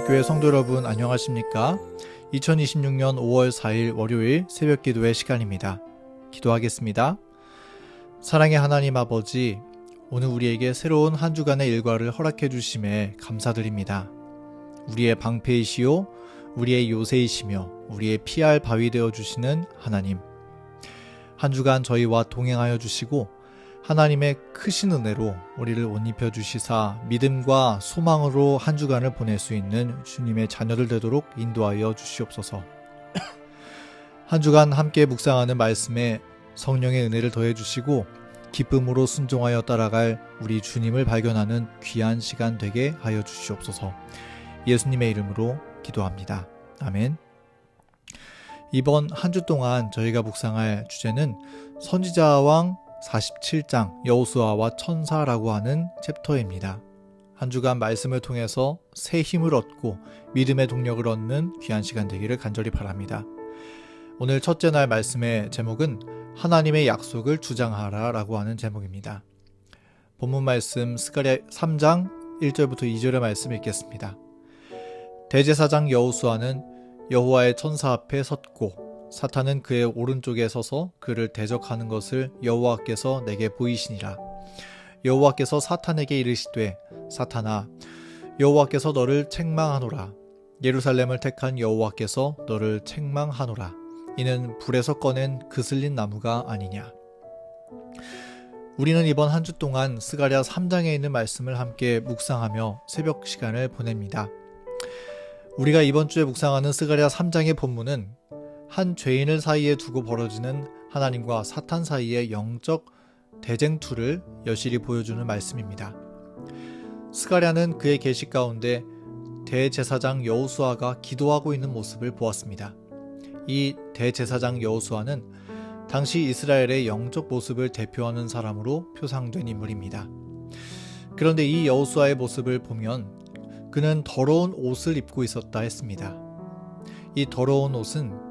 한국교회 성도 여러분 안녕하십니까? 2026년 5월 4일 월요일 새벽 기도의 시간입니다. 기도하겠습니다. 사랑의 하나님 아버지, 오늘 우리에게 새로운 한 주간의 일과를 허락해 주심에 감사드립니다. 우리의 방패이시요 우리의 요새이시며 우리의 피할 바위 되어 주시는 하나님, 한 주간 저희와 동행하여 주시고 하나님의 크신 은혜로 우리를 옷 입혀 주시사 믿음과 소망으로 한 주간을 보낼 수 있는 주님의 자녀들 되도록 인도하여 주시옵소서. 한 주간 함께 묵상하는 말씀에 성령의 은혜를 더해 주시고 기쁨으로 순종하여 따라갈 우리 주님을 발견하는 귀한 시간 되게 하여 주시옵소서. 예수님의 이름으로 기도합니다. 아멘. 이번 한 주 동안 저희가 묵상할 주제는 선지자왕 47장 여호수아와 천사라고 하는 챕터입니다. 한 주간 말씀을 통해서 새 힘을 얻고 믿음의 동력을 얻는 귀한 시간 되기를 간절히 바랍니다. 오늘 첫째 날 말씀의 제목은 하나님의 약속을 주장하라 라고 하는 제목입니다. 본문 말씀 스가랴 3장 1절부터 2절의 말씀 읽겠습니다. 대제사장 여호수아는 여호와의 천사 앞에 섰고 사탄은 그의 오른쪽에 서서 그를 대적하는 것을 여호와께서 내게 보이시니라. 여호와께서 사탄에게 이르시되 사탄아, 여호와께서 너를 책망하노라. 예루살렘을 택한 여호와께서 너를 책망하노라. 이는 불에서 꺼낸 그슬린 나무가 아니냐. 우리는 이번 한 주 동안 스가랴 3장에 있는 말씀을 함께 묵상하며 새벽 시간을 보냅니다. 우리가 이번 주에 묵상하는 스가랴 3장의 본문은 한 죄인을 사이에 두고 벌어지는 하나님과 사탄 사이의 영적 대쟁투를 여실히 보여주는 말씀입니다. 스가랴는 그의 계시 가운데 대제사장 여호수아가 기도하고 있는 모습을 보았습니다. 이 대제사장 여호수아는 당시 이스라엘의 영적 모습을 대표하는 사람으로 표상된 인물입니다. 그런데 이 여호수아의 모습을 보면 그는 더러운 옷을 입고 있었다 했습니다. 이 더러운 옷은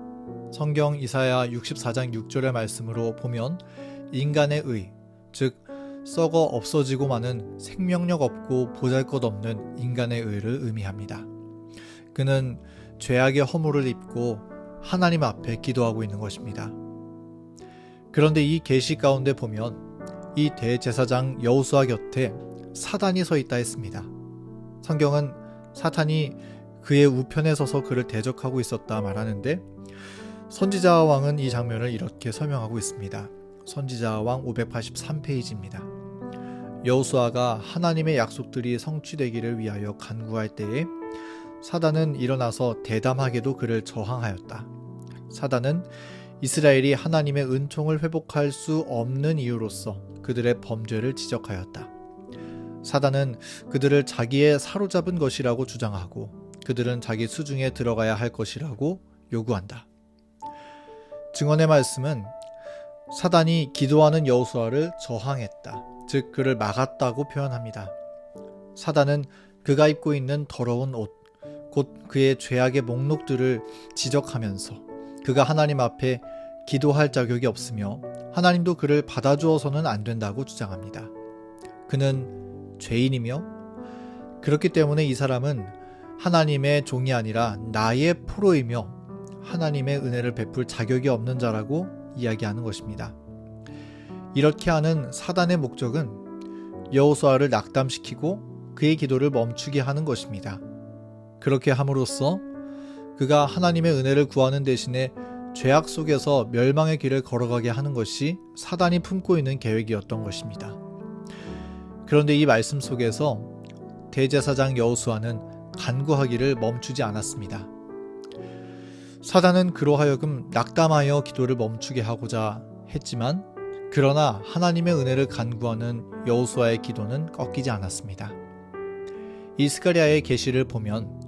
성경 이사야 64장 6절의 말씀으로 보면 인간의 의, 즉 썩어 없어지고 마는 생명력 없고 보잘것없는 인간의 의를 의미합니다. 그는 죄악의 허물을 입고 하나님 앞에 기도하고 있는 것입니다. 그런데 이 계시 가운데 보면 이 대제사장 여호수아 곁에 사단이 서 있다 했습니다. 성경은 사탄이 그의 우편에 서서 그를 대적하고 있었다 말하는데 선지자 왕은 이 장면을 이렇게 설명하고 있습니다. 선지자 왕 583페이지입니다. 여호수아가 하나님의 약속들이 성취되기를 위하여 간구할 때에 사단은 일어나서 대담하게도 그를 저항하였다. 사단은 이스라엘이 하나님의 은총을 회복할 수 없는 이유로서 그들의 범죄를 지적하였다. 사단은 그들을 자기의 사로잡은 것이라고 주장하고 그들은 자기 수중에 들어가야 할 것이라고 요구한다. 증언의 말씀은 사단이 기도하는 여호수아를 저항했다, 즉 그를 막았다고 표현합니다. 사단은 그가 입고 있는 더러운 옷, 곧 그의 죄악의 목록들을 지적하면서 그가 하나님 앞에 기도할 자격이 없으며 하나님도 그를 받아주어서는 안 된다고 주장합니다. 그는 죄인이며 그렇기 때문에 이 사람은 하나님의 종이 아니라 나의 포로이며 하나님의 은혜를 베풀 자격이 없는 자라고 이야기하는 것입니다. 이렇게 하는 사단의 목적은 여호수아를 낙담시키고 그의 기도를 멈추게 하는 것입니다. 그렇게 함으로써 그가 하나님의 은혜를 구하는 대신에 죄악 속에서 멸망의 길을 걸어가게 하는 것이 사단이 품고 있는 계획이었던 것입니다. 그런데 이 말씀 속에서 대제사장 여호수아는 간구하기를 멈추지 않았습니다. 사단은 그로 하여금 낙담하여 기도를 멈추게 하고자 했지만 그러나 하나님의 은혜를 간구하는 여호수아의 기도는 꺾이지 않았습니다. 이 스가랴의 계시를 보면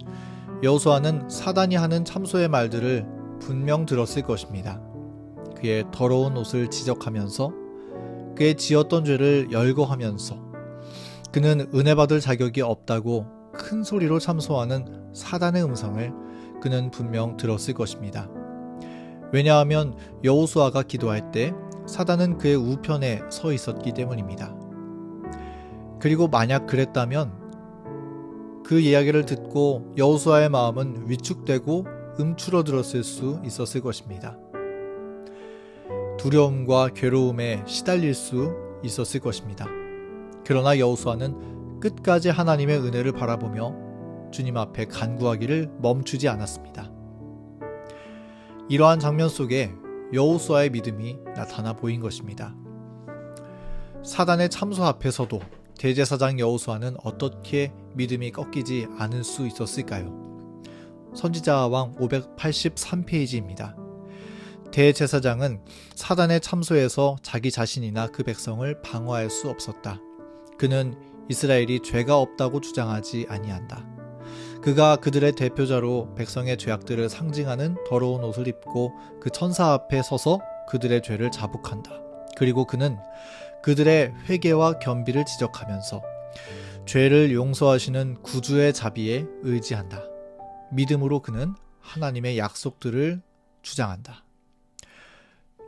여호수아는 사단이 하는 참소의 말들을 분명 들었을 것입니다. 그의 더러운 옷을 지적하면서 그의 지었던 죄를 열거하면서 그는 은혜 받을 자격이 없다고 큰 소리로 참소하는 사단의 음성을 그는 분명 들었을 것입니다. 왜냐하면 여호수아가 기도할 때 사단은 그의 우편에 서 있었기 때문입니다. 그리고 만약 그랬다면 그 이야기를 듣고 여호수아의 마음은 위축되고 움츠러들었을 수 있었을 것입니다. 두려움과 괴로움에 시달릴 수 있었을 것입니다. 그러나 여호수아는 끝까지 하나님의 은혜를 바라보며 주님 앞에 간구하기를 멈추지 않았습니다. 이러한 장면 속에 여호수아의 믿음이 나타나 보인 것입니다. 사단의 참소 앞에서도 대제사장 여호수아는 어떻게 믿음이 꺾이지 않을 수 있었을까요? 선지자 왕 583페이지입니다. 대제사장은 사단의 참소에서 자기 자신이나 그 백성을 방어할 수 없었다. 그는 이스라엘이 죄가 없다고 주장하지 아니한다. 그가 그들의 대표자로 백성의 죄악들을 상징하는 더러운 옷을 입고 그 천사 앞에 서서 그들의 죄를 자복한다. 그리고 그는 그들의 회개와 겸비를 지적하면서 죄를 용서하시는 구주의 자비에 의지한다. 믿음으로 그는 하나님의 약속들을 주장한다.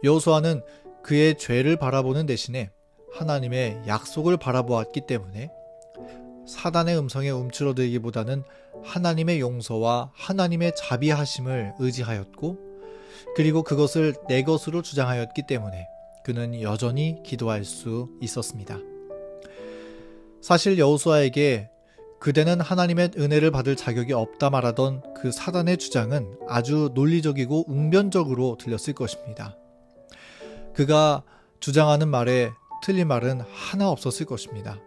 여호수아는 그의 죄를 바라보는 대신에 하나님의 약속을 바라보았기 때문에 사단의 음성에 움츠러들기보다는 하나님의 용서와 하나님의 자비하심을 의지하였고, 그리고 그것을 내 것으로 주장하였기 때문에 그는 여전히 기도할 수 있었습니다. 사실 여호수아에게 그대는 하나님의 은혜를 받을 자격이 없다 말하던 그 사단의 주장은 아주 논리적이고 웅변적으로 들렸을 것입니다. 그가 주장하는 말에 틀린 말은 하나 없었을 것입니다.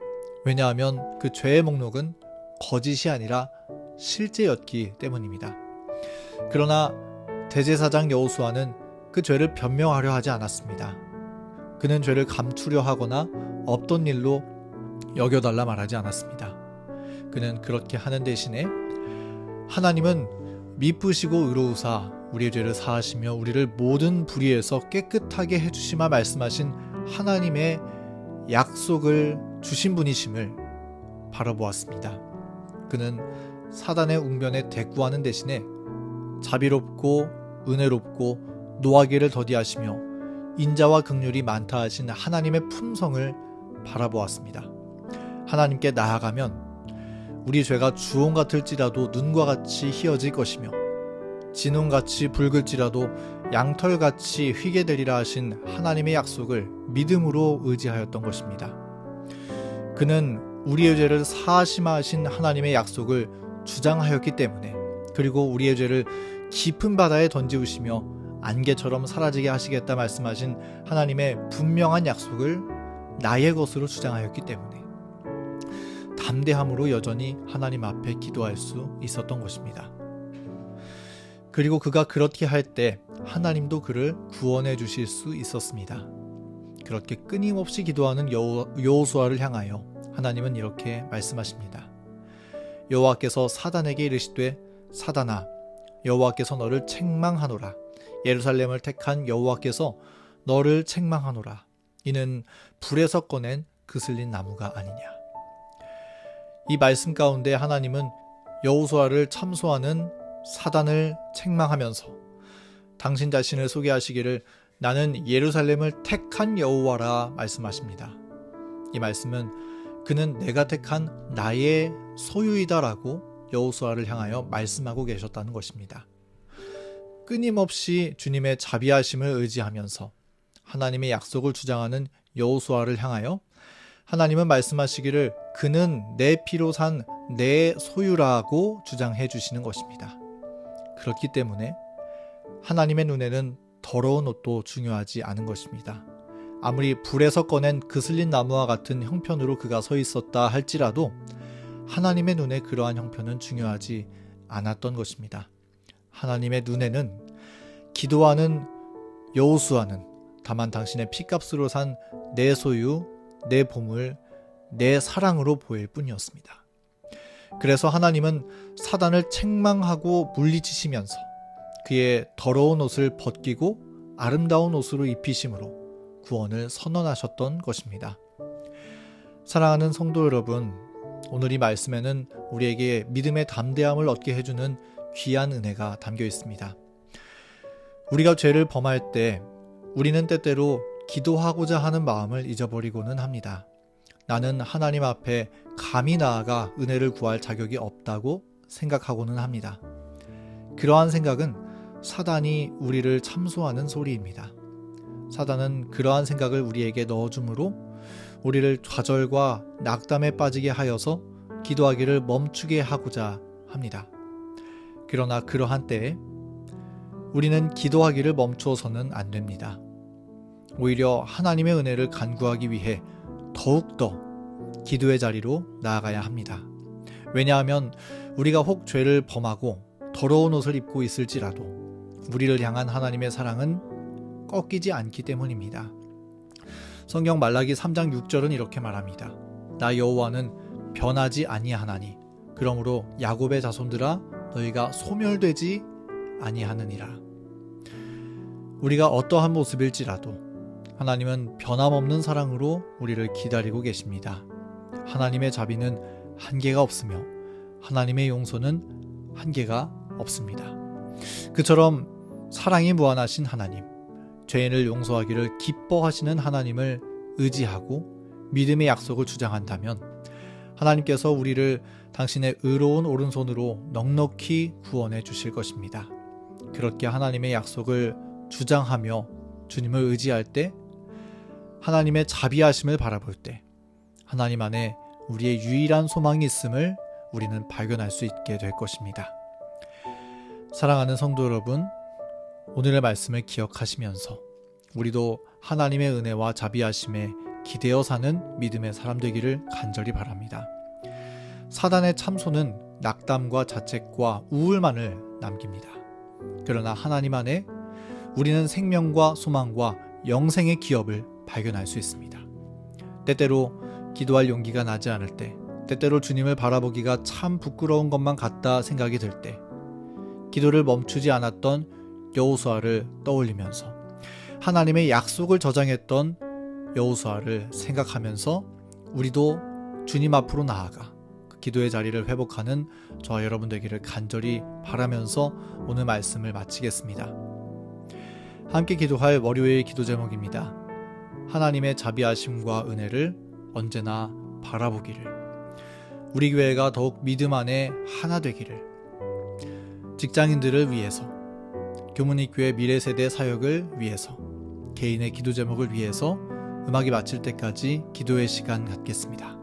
왜냐하면 그 죄의 목록은 거짓이 아니라 실제였기 때문입니다. 그러나 대제사장 여호수아는 그 죄를 변명하려 하지 않았습니다. 그는 죄를 감추려 하거나 없던 일로 여겨달라 말하지 않았습니다. 그는 그렇게 하는 대신에 하나님은 미쁘시고 의로우사 우리의 죄를 사하시며 우리를 모든 불의에서 깨끗하게 해주시마 말씀하신 하나님의 약속을 주신 분이심을 바라보았습니다. 그는 사단의 웅변에 대꾸하는 대신에 자비롭고 은혜롭고 노하기를 더디하시며 인자와 긍휼이 많다 하신 하나님의 품성을 바라보았습니다. 하나님께 나아가면 우리 죄가 주홍 같을지라도 눈과 같이 희어질 것이며 진홍같이 붉을지라도 양털같이 휘게 되리라 하신 하나님의 약속을 믿음으로 의지하였던 것입니다. 그는 우리의 죄를 사하시마 하신 하나님의 약속을 주장하였기 때문에, 그리고 우리의 죄를 깊은 바다에 던지우시며 안개처럼 사라지게 하시겠다 말씀하신 하나님의 분명한 약속을 나의 것으로 주장하였기 때문에 담대함으로 여전히 하나님 앞에 기도할 수 있었던 것입니다. 그리고 그가 그렇게 할 때 하나님도 그를 구원해 주실 수 있었습니다. 그렇게 끊임없이 기도하는 여호수아를 향하여 하나님은 이렇게 말씀하십니다. 여호와께서 사단에게 이르시되 사단아 여호와께서 너를 책망하노라. 예루살렘을 택한 여호와께서 너를 책망하노라. 이는 불에서 꺼낸 그슬린 나무가 아니냐. 이 말씀 가운데 하나님은 여호수아를 참소하는 사단을 책망하면서 당신 자신을 소개하시기를 나는 예루살렘을 택한 여호와라 말씀하십니다. 이 말씀은 그는 내가 택한 나의 소유이다라고 여호수아를 향하여 말씀하고 계셨다는 것입니다. 끊임없이 주님의 자비하심을 의지하면서 하나님의 약속을 주장하는 여호수아를 향하여 하나님은 말씀하시기를 그는 내 피로 산 내 소유라고 주장해 주시는 것입니다. 그렇기 때문에 하나님의 눈에는 더러운 옷도 중요하지 않은 것입니다. 아무리 불에서 꺼낸 그슬린 나무와 같은 형편으로 그가 서 있었다 할지라도 하나님의 눈에 그러한 형편은 중요하지 않았던 것입니다. 하나님의 눈에는 기도하는 여호수아는 다만 당신의 피값으로 산 내 소유, 내 보물, 내 사랑으로 보일 뿐이었습니다. 그래서 하나님은 사단을 책망하고 물리치시면서 그의 더러운 옷을 벗기고 아름다운 옷으로 입히심으로 구원을 선언하셨던 것입니다. 사랑하는 성도 여러분, 오늘 이 말씀에는 우리에게 믿음의 담대함을 얻게 해주는 귀한 은혜가 담겨 있습니다. 우리가 죄를 범할 때 우리는 때때로 기도하고자 하는 마음을 잊어버리고는 합니다. 나는 하나님 앞에 감히 나아가 은혜를 구할 자격이 없다고 생각하고는 합니다. 그러한 생각은 사단이 우리를 참소하는 소리입니다. 사단은 그러한 생각을 우리에게 넣어주므로 우리를 좌절과 낙담에 빠지게 하여서 기도하기를 멈추게 하고자 합니다. 그러나 그러한 때에 우리는 기도하기를 멈추어서는 안 됩니다. 오히려 하나님의 은혜를 간구하기 위해 더욱더 기도의 자리로 나아가야 합니다. 왜냐하면 우리가 혹 죄를 범하고 더러운 옷을 입고 있을지라도 우리를 향한 하나님의 사랑은 꺾이지 않기 때문입니다. 성경 말라기 3장 6절은 이렇게 말합니다. 나 여호와는 변하지 아니하나니 그러므로 야곱의 자손들아 너희가 소멸되지 아니하느니라. 우리가 어떠한 모습일지라도 하나님은 변함없는 사랑으로 우리를 기다리고 계십니다. 하나님의 자비는 한계가 없으며 하나님의 용서는 한계가 없습니다. 그처럼 사랑이 무한하신 하나님, 죄인을 용서하기를 기뻐하시는 하나님을 의지하고 믿음의 약속을 주장한다면 하나님께서 우리를 당신의 의로운 오른손으로 넉넉히 구원해 주실 것입니다. 그렇게 하나님의 약속을 주장하며 주님을 의지할 때, 하나님의 자비하심을 바라볼 때 하나님 안에 우리의 유일한 소망이 있음을 우리는 발견할 수 있게 될 것입니다. 사랑하는 성도 여러분, 오늘의 말씀을 기억하시면서 우리도 하나님의 은혜와 자비하심에 기대어 사는 믿음의 사람 되기를 간절히 바랍니다. 사단의 참소는 낙담과 자책과 우울만을 남깁니다. 그러나 하나님 안에 우리는 생명과 소망과 영생의 기업을 발견할 수 있습니다. 때때로 기도할 용기가 나지 않을 때, 때때로 주님을 바라보기가 참 부끄러운 것만 같다 생각이 들 때, 기도를 멈추지 않았던 여호수아를 떠올리면서 하나님의 약속을 저장했던 여호수아를 생각하면서 우리도 주님 앞으로 나아가 그 기도의 자리를 회복하는 저와 여러분 되기를 간절히 바라면서 오늘 말씀을 마치겠습니다. 함께 기도할 월요일 기도 제목입니다. 하나님의 자비하심과 은혜를 언제나 바라보기를, 우리 교회가 더욱 믿음 안에 하나 되기를, 직장인들을 위해서, 교문익교회 미래세대 사역을 위해서, 개인의 기도 제목을 위해서 음악이 마칠 때까지 기도의 시간 갖겠습니다.